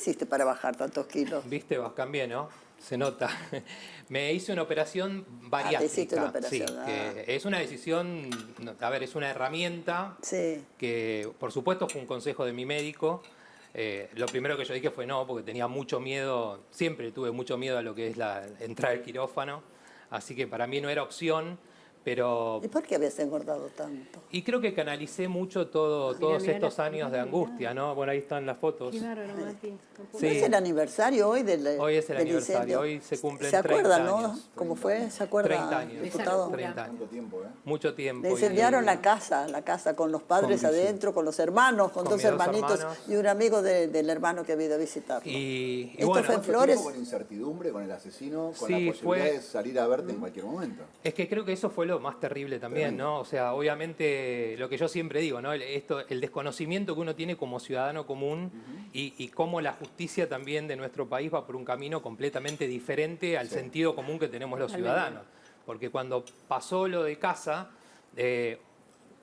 hiciste para bajar tantos kilos? Viste, Bascán bien, ¿no? Se nota. Me hice una operación bariátrica. te hiciste una operación, Sí, que es una decisión, a ver, es una herramienta Sí. que, por supuesto, fue un consejo de mi médico. Lo primero que yo dije fue no, porque tenía mucho miedo, siempre tuve mucho miedo a lo que es entrar al quirófano, así que para mí no era opción, pero... ¿Y por qué habías engordado tanto? Y creo que canalicé mucho todos estos años de angustia, ¿no? Bueno, ahí están las fotos. Qué bárbaro, Mati. ¿No es el aniversario hoy Hoy es el del aniversario, incendio? hoy se cumplen ¿Se acuerda, 30 no? años. ¿Cómo fue? ¿Se acuerda, 30 años. diputado? 30 años. Mucho tiempo, ¿eh? Mucho tiempo. Le incendiaron la casa con los padres Con adentro, con los hermanos, con Con dos mis dos hermanitos hermanos. y un amigo del hermano que había ido a visitarlo. Y Esto bueno, fue en ¿Cuánto Flores. tiempo con incertidumbre, con el asesino, con Sí, la posibilidad fue- de salir a verte en cualquier momento? es que creo que eso fue lo más terrible también, ¿no? O sea, obviamente lo que yo siempre digo, ¿no? El desconocimiento que uno tiene como ciudadano común y cómo la justicia también de nuestro país va por un camino completamente diferente al sentido común que tenemos los ciudadanos. Porque cuando pasó lo de Casa,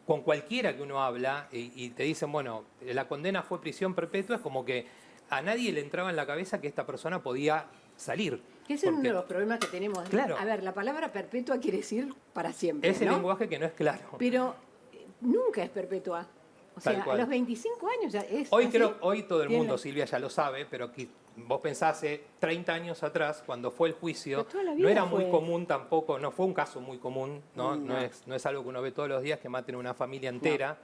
con cualquiera que uno habla y te dicen, bueno, la condena fue prisión perpetua, es como que a nadie le entraba en la cabeza que esta persona podía salir. Que ese es uno Porque de los problemas que tenemos. Claro. A ver, la palabra perpetua quiere decir para siempre, es el ¿no? lenguaje que no es claro. Pero nunca es perpetua. O Tal sea, a cual. los 25 años ya es Hoy así. hoy todo el Tiene- mundo, Silvia, ya lo sabe, pero vos pensás hace 30 años atrás, cuando fue el juicio, Pero toda la no vida era muy fue. común tampoco, no fue un caso muy común, no es algo que uno ve todos los días, que maten a una familia entera.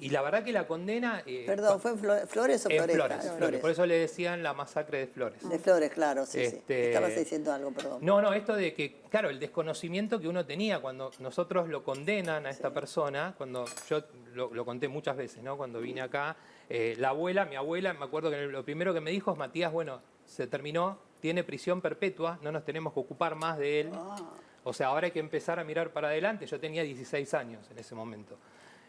Y la verdad que la condena... Perdón, ¿fue en Flores o en Floresta? Flores, En Flores. Por eso le decían la masacre de Flores. De Flores, claro, sí, sí. Este- Estabas diciendo algo, perdón. No, esto de que, claro, el desconocimiento que uno tenía cuando nosotros lo condenan a esta persona, cuando yo lo conté muchas veces, ¿no? Cuando vine acá, mi abuela, me acuerdo que lo primero que me dijo es, Matías, bueno, se terminó, tiene prisión perpetua, no nos tenemos que ocupar más de él. O sea, ahora hay que empezar a mirar para adelante. Yo tenía 16 años en ese momento.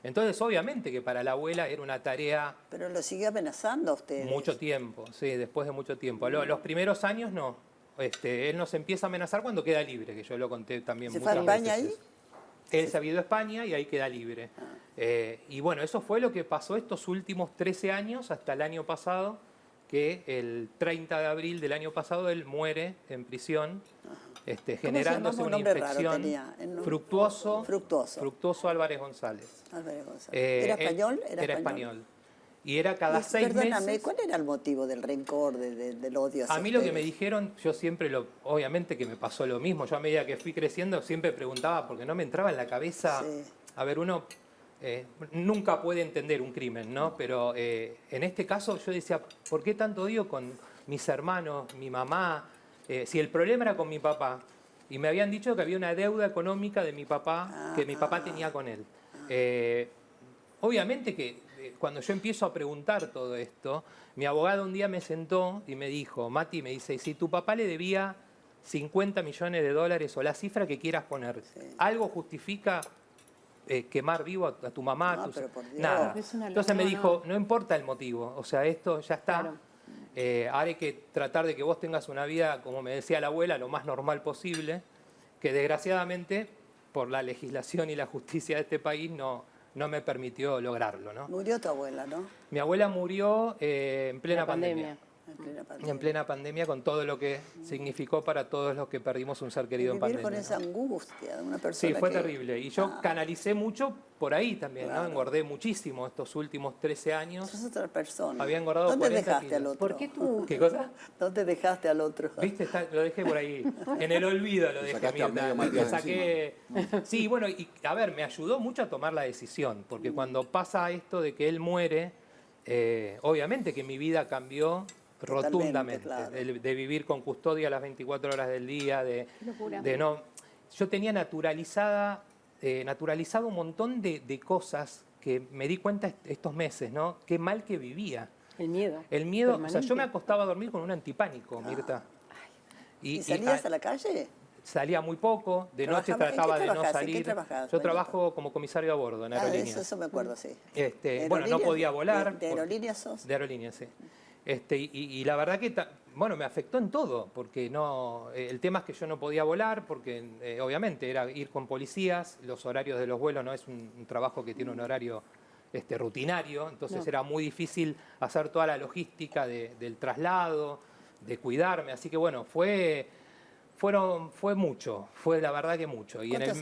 Entonces, obviamente que para la abuela era una tarea... Pero lo sigue amenazando a ustedes. Mucho tiempo, sí, después de mucho tiempo. Los primeros años no. Él nos empieza a amenazar cuando queda libre, que yo lo conté también ¿Se fue muchas a España veces. Él se ha ido a España y ahí queda libre. Y bueno, eso fue lo que pasó estos últimos 13 años hasta el año pasado, que el 30 de abril del año pasado él muere en prisión, generándose llamaba? Un una nombre raro infección. tenía, el nombre. Fructuoso. Fructuoso. Fructuoso Álvarez González. Álvarez González. Él ¿Era español? Era español. Y era cada 6 Perdóname, meses. ¿cuál era el motivo del rencor, del odio hacia A mí lo que me ustedes? dijeron, yo siempre obviamente que me pasó lo mismo. Yo a medida que fui creciendo siempre preguntaba, porque no me entraba en la cabeza. Sí. A ver, uno nunca puede entender un crimen, ¿no? Pero en este caso yo decía, ¿por qué tanto odio con mis hermanos, mi mamá? Si el problema era con mi papá. Y me habían dicho que había una deuda económica de mi papá, que mi papá tenía con él. Obviamente que cuando yo empiezo a preguntar todo esto, mi abogado un día me sentó y me dijo, Mati, me dice, si tu papá le debía 50 millones de dólares o la cifra que quieras poner, ¿algo justifica quemar vivo a tu mamá? No, pero por Dios. Nada. Es una Entonces me locura, dijo, no importa el motivo, o sea, esto ya está. Claro. Ahora hay que tratar de que vos tengas una vida, como me decía la abuela, lo más normal posible, que desgraciadamente, por la legislación y la justicia de este país, no me permitió lograrlo, ¿no? Murió tu abuela, ¿no? Mi abuela murió en plena La pandemia. En plena pandemia. En plena pandemia, con todo lo que significó para todos los que perdimos un ser querido en Vivir pandemia. con ¿no? esa angustia de una persona Sí, fue que- terrible. Y yo canalicé mucho por ahí también, Claro. ¿no? Engordé muchísimo estos últimos 13 años. Sos otra persona. Había engordado ¿Dónde 40 dejaste kilos. al otro? ¿Por qué tú? ¿Qué cosa? ¿Dónde dejaste al otro? ¿Viste? Lo dejé por ahí. En el olvido lo dejé. sacaste a Mirta. medio Lo Matías saqué. Sí, bueno, y a ver, me ayudó mucho a tomar la decisión, porque cuando pasa esto de que él muere, obviamente que mi vida cambió Totalmente, rotundamente. claro. De vivir con custodia las 24 horas del día, Qué locura. de no. Yo tenía naturalizado un montón de cosas que me di cuenta estos meses, ¿no? Qué mal que vivía. El miedo. El miedo, o sea, permanente. yo me acostaba a dormir con un antipánico, Mirta. ¿Y salías a la calle? Salía muy poco, de noche ¿Trabajabas? ¿En qué trataba de no trabajás? ¿En qué salir. trabajás? Yo trabajo como comisario a bordo en aerolíneas. Eso me acuerdo, sí. Bueno, no podía volar. ¿De aerolíneas sos? De aerolíneas, sí. Y la verdad que, bueno, me afectó en todo, porque el tema es que yo no podía volar, porque obviamente era ir con policías, los horarios de los vuelos no es un trabajo que tiene un horario rutinario, entonces No. era muy difícil hacer toda la logística del traslado, de cuidarme, así que bueno, fue mucho, fue la verdad que mucho. Y en el ¿Cuántos